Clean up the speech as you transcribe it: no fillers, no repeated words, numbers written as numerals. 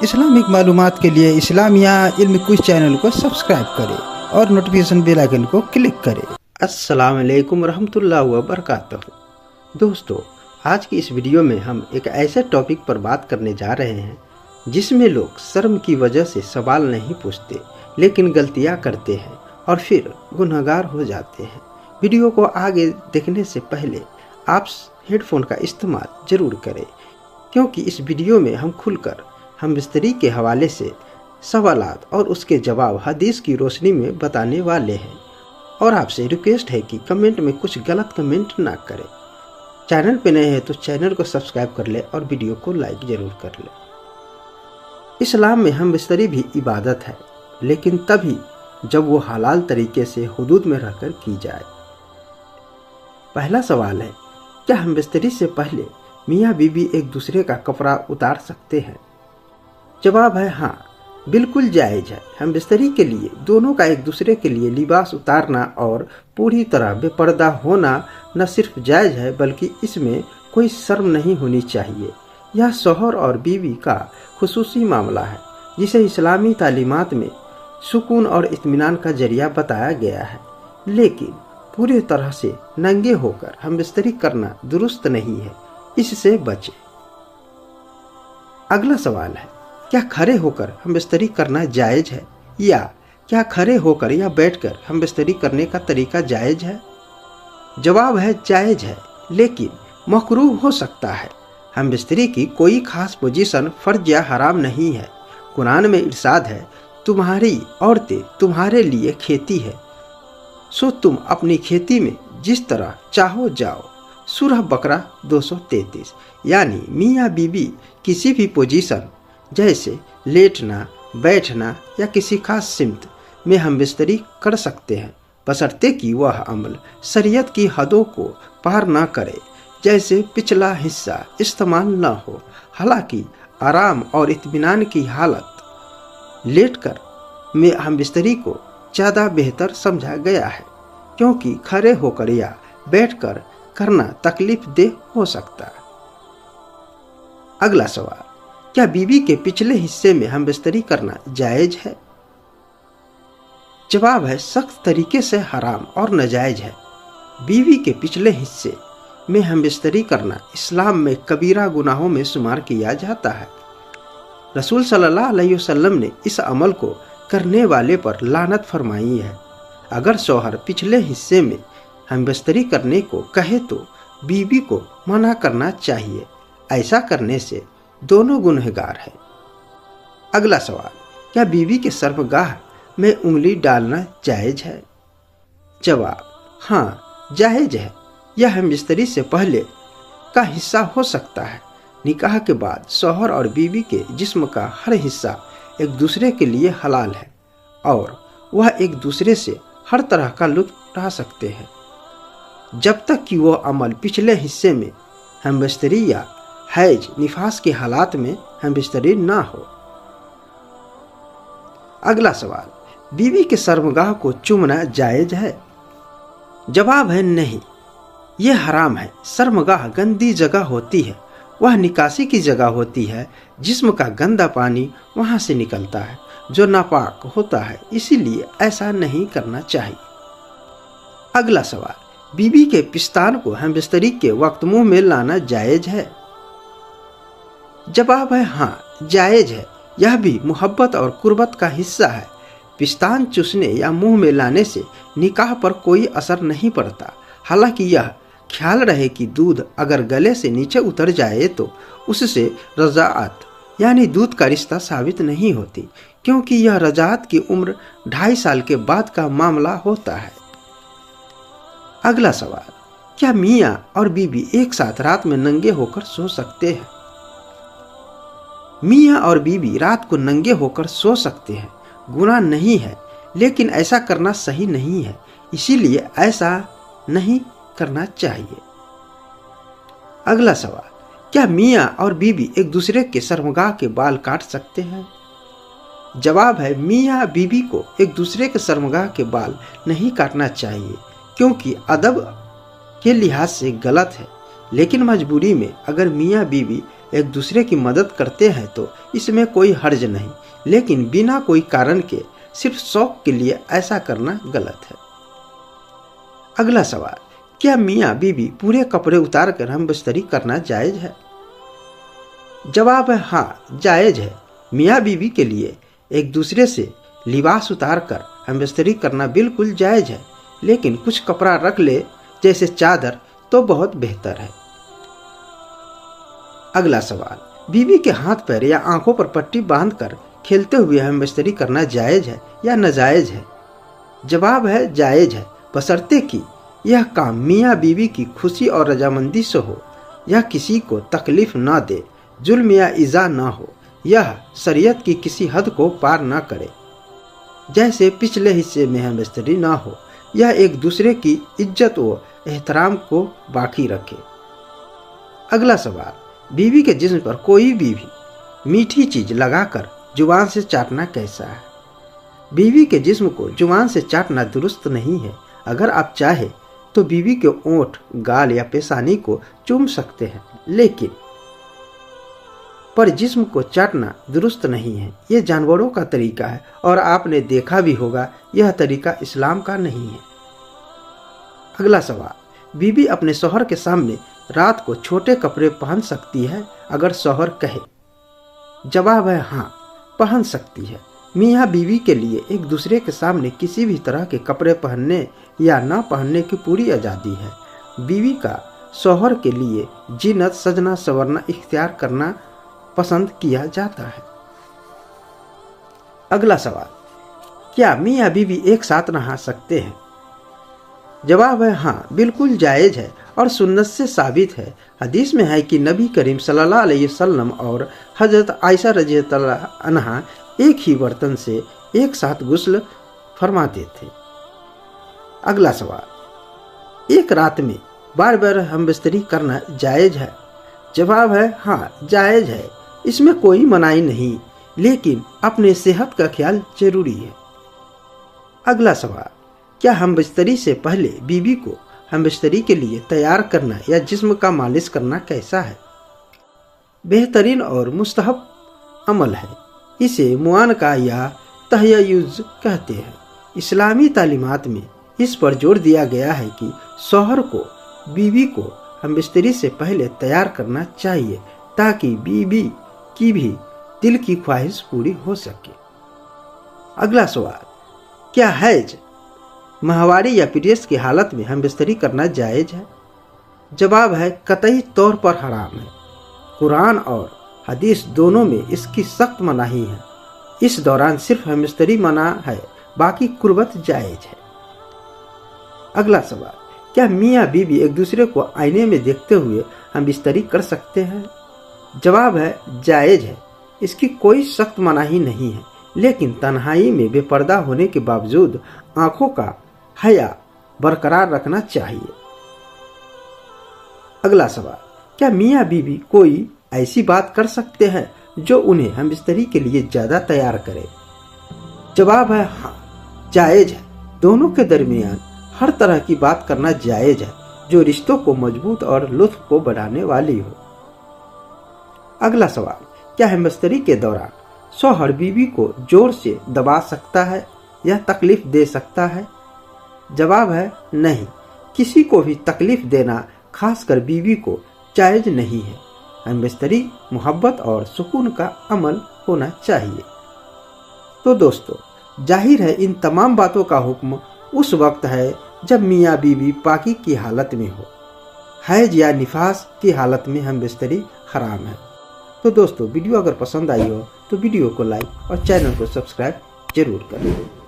Islamic मालूमात के लिए इस्लामिया इल्म क्विज चैनल को सब्सक्राइब करें और नोटिफिकेशन बेल आइकन को क्लिक करें। अस्सलाम वालेकुम रहमतुल्लाहि व बरकातहू। दोस्तों, आज की इस वीडियो में हम एक ऐसे टॉपिक पर बात करने जा रहे हैं जिसमें लोग शर्म की वजह से सवाल नहीं पूछते लेकिन गलतियां करते हैं और फिर गुनहगार हो जाते हैं। वीडियो को आगे देखने से पहले आप हेडफोन का इस्तेमाल ज़रूर करें, क्योंकि इस वीडियो में हम खुलकर हम बिस्तरी के हवाले से सवालात और उसके जवाब हदीस की रोशनी में बताने वाले हैं। और आपसे रिक्वेस्ट है कि कमेंट में कुछ गलत कमेंट ना करें। चैनल पे नए हैं तो चैनल को सब्सक्राइब कर ले और वीडियो को लाइक ज़रूर कर ले। इस्लाम में हम बिस्तरी भी इबादत है, लेकिन तभी जब वो हलाल तरीके से हुदूद में रहकर की जाए। पहला सवाल है, क्या हम बिस्तरी से पहले मियाँ बीवी एक दूसरे का कपड़ा उतार सकते हैं? जवाब है हाँ, बिल्कुल जायज़ है। हम बिस्तरी के लिए दोनों का एक दूसरे के लिए लिबास उतारना और पूरी तरह बेपर्दा होना न सिर्फ जायज़ है बल्कि इसमें कोई शर्म नहीं होनी चाहिए। यह शौहर और बीवी का खुसूसी मामला है जिसे इस्लामी तालीमात में सुकून और इत्मीनान का जरिया बताया गया है, लेकिन पूरी तरह से नंगे होकर हम बिस्तरी करना दुरुस्त नहीं है, इससे बचें। अगला सवाल है, क्या खड़े होकर हम बिस्तरी करना जायज़ है, या क्या खड़े होकर या बैठकर हम बिस्तरी करने का तरीका जायज़ है? जवाब है जायज़ है, लेकिन मकरूह हो सकता है। हम बिस्तरी की कोई खास पोजीशन फर्ज या हराम नहीं है। कुरान में इरशाद है, तुम्हारी औरतें तुम्हारे लिए खेती है, सो तुम अपनी खेती में जिस तरह चाहो जाओ। सूरह बकरा 233। यानी मियाँ बीवी किसी भी पोजीशन जैसे लेटना, बैठना या किसी खास सिमत में हम बिस्तरी कर सकते हैं, बशर्ते कि वह अमल शरीयत की हदों को पार न करे, जैसे पिछला हिस्सा इस्तेमाल न हो। हालांकि आराम और इत्मीनान की हालत लेटकर में हम बिस्तरी को ज़्यादा बेहतर समझा गया है, क्योंकि खड़े होकर या बैठकर करना तकलीफ देह हो सकता है। अगला सवाल, क्या बीवी के पिछले हिस्से में हम बिस्तरी करना जायज़ है? जवाब है सख्त तरीके से हराम और नाजायज़ है। बीवी के पिछले हिस्से में हम बिस्तरी करना इस्लाम में कबीरा गुनाहों में शुमार किया जाता है। रसूल सल्लल्लाहु अलैहि वसल्लम ने इस अमल को करने वाले पर लानत फरमाई है। अगर शौहर पिछले हिस्से में हम बिस्तरी करने को कहे तो बीवी को मना करना चाहिए। ऐसा करने से दोनों गुनहगार हैं। अगला सवाल, क्या बीवी के शर्मगाह में उंगली डालना जायज़ है? जवाब हाँ, जायज़ है। यह हम बिस्तरी से पहले का हिस्सा हो सकता है। निकाह के बाद शौहर और बीवी के जिस्म का हर हिस्सा एक दूसरे के लिए हलाल है और वह एक दूसरे से हर तरह का लुत्फ उठा सकते हैं, जब तक कि वह अमल पिछले हिस्से में हम बिस्तरी या हैज निफास के हालात में हम बिस्तरी ना हो। अगला सवाल, बीवी के शर्मगाह को चूमना जायज़ है? जवाब है नहीं, यह हराम है। शर्मगाह गंदी जगह होती है, वह निकासी की जगह होती है। जिस्म का गंदा पानी वहां से निकलता है जो नापाक होता है, इसीलिए ऐसा नहीं करना चाहिए। अगला सवाल, बीवी के पिस्तान को हम बिस्तरी के वक्त मुंह में लाना जायज़ है? जवाब है हाँ, जायज़ है। यह भी मोहब्बत और कुर्बत का हिस्सा है। पिस्तान चूसने या मुंह में लाने से निकाह पर कोई असर नहीं पड़ता। हालांकि यह ख्याल रहे कि दूध अगर गले से नीचे उतर जाए तो उससे रजाअत यानी दूध का रिश्ता साबित नहीं होती, क्योंकि यह रजाअत की उम्र 2.5 साल के बाद का मामला होता है। अगला सवाल, क्या मियाँ और बीवी एक साथ रात में नंगे होकर सो सकते हैं? मियाँ और बीवी रात को नंगे होकर सो सकते हैं, गुनाह नहीं है, लेकिन ऐसा करना सही नहीं है, इसीलिए ऐसा नहीं करना चाहिए। अगला सवाल, क्या मियाँ और बीवी एक दूसरे के शर्मगाह के बाल काट सकते हैं? जवाब है मियाँ बीवी को एक दूसरे के शर्मगाह के बाल नहीं काटना चाहिए, क्योंकि अदब के लिहाज से गलत है। लेकिन मजबूरी में अगर मियाँ बीवी एक दूसरे की मदद करते हैं तो इसमें कोई हर्ज नहीं, लेकिन बिना कोई कारण के सिर्फ शौक के लिए ऐसा करना गलत है। अगला सवाल, क्या मियाँ बीवी पूरे कपड़े उतार कर हम बिस्तरी करना जायज है? जवाब है हाँ, जायज है। मियाँ बीवी के लिए एक दूसरे से लिबास उतार कर हम बिस्तरी करना बिल्कुल जायज है, लेकिन कुछ कपड़ा रख ले जैसे चादर तो बहुत बेहतर है। अगला सवाल, बीवी के हाथ पैर या आंखों पर पट्टी बांधकर खेलते हुए हम बिस्तरी करना जायज है या नाजायज है? जवाब है जायज है, बशर्ते कि यह काम मियाँ बीवी की खुशी और रजामंदी से हो, यह किसी को तकलीफ न दे, जुल्म या इज़ा न हो, यह शरीयत की किसी हद को पार न करे, जैसे पिछले हिस्से में हम बिस्तरी न हो, यह एक दूसरे की इज्जत व एहतराम को बाकी रखे। अगला सवाल, बीवी के जिस्म पर कोई भी मीठी चीज लगाकर जुबान से चाटना कैसा है? बीवी के जिस्म को जुबान से चाटना दुरुस्त नहीं है। अगर आप चाहे तो बीवी के ओंठ, गाल या पेशानी को चूम सकते हैं, लेकिन पर जिस्म को चाटना दुरुस्त नहीं है। ये जानवरों का तरीका है और आपने देखा भी होगा, यह तरीका इस्लाम का नहीं है। अगला सवाल, बीवी अपने शौहर के सामने रात को छोटे कपड़े पहन सकती है अगर शौहर कहे? जवाब है हाँ, पहन सकती है। मियाँ बीवी के लिए एक दूसरे के सामने किसी भी तरह के कपड़े पहनने या न पहनने की पूरी आज़ादी है। बीवी का शौहर के लिए जीनत, सजना संवरना इख्तियार करना पसंद किया जाता है। अगला सवाल, क्या मियाँ बीवी एक साथ नहा सकते हैं? जवाब है हाँ, बिल्कुल जायज है और सुन्नत से साबित है। हदीस में है कि नबी करीम सल्लल्लाहु अलैहि वसल्लम और हजरत आयशा रज़ियल्लाहु अन्हा एक ही बर्तन से एक साथ गुस्ल फरमाते थे। अगला सवाल, एक रात में बार बार हम बिस्तरी करना जायज है? जवाब है हाँ, जायज है, इसमें कोई मनाही नहीं, लेकिन अपने सेहत का ख्याल जरूरी है। अगला सवाल, क्या हम बिस्तरी से पहले बीवी को हम बिस्तरी के लिए तैयार करना या जिस्म का मालिश करना कैसा है? बेहतरीन और मुस्तहब अमल है। इसे मुआनका या तहय्युज़ कहते हैं। इस्लामी तालीमात में इस पर जोर दिया गया है कि शौहर को बीवी को हम बिस्तरी से पहले तैयार करना चाहिए ताकि बीवी की भी दिल की ख्वाहिश पूरी हो सके। अगला सवाल, क्या हैज, माहवारी या पीरियड्स की हालत में हम बिस्तरी करना जायज है? जवाब है कतई तौर पर हराम है। कुरान और हदीस दोनों में इसकी सख्त मनाही है। इस दौरान सिर्फ हम बिस्तरी मना है, बाकी कुर्बत जायज है। अगला सवाल, क्या मियाँ बीवी एक दूसरे को आईने में देखते हुए हम बिस्तरी कर सकते हैं? जवाब है जायज है, इसकी कोई सख्त मनाही नहीं है, लेकिन तन्हाई में बेपर्दा होने के बावजूद आंखों का हया बरकरार रखना चाहिए। अगला सवाल, क्या मियाँ बीवी कोई ऐसी बात कर सकते हैं जो उन्हें हम बिस्तरी के लिए ज्यादा तैयार करे? जवाब है हाँ, जायज है। दोनों के दरमियान हर तरह की बात करना जायज है जो रिश्तों को मजबूत और लुत्फ को बढ़ाने वाली हो। अगला सवाल, क्या हम बिस्तरी के दौरान शौहर बीवी को जोर से दबा सकता है या तकलीफ दे सकता है? जवाब है नहीं, किसी को भी तकलीफ देना, खासकर बीवी को, जायज नहीं है। हम बिस्तरी मोहब्बत और सुकून का अमल होना चाहिए। तो दोस्तों, जाहिर है इन तमाम बातों का हुक्म उस वक्त है जब मियाँ बीवी पाकी की हालत में हो। हैज या निफास की हालत में हम बिस्तरी हराम है। तो दोस्तों, वीडियो अगर पसंद आई हो तो वीडियो को लाइक और चैनल को सब्सक्राइब जरूर करें।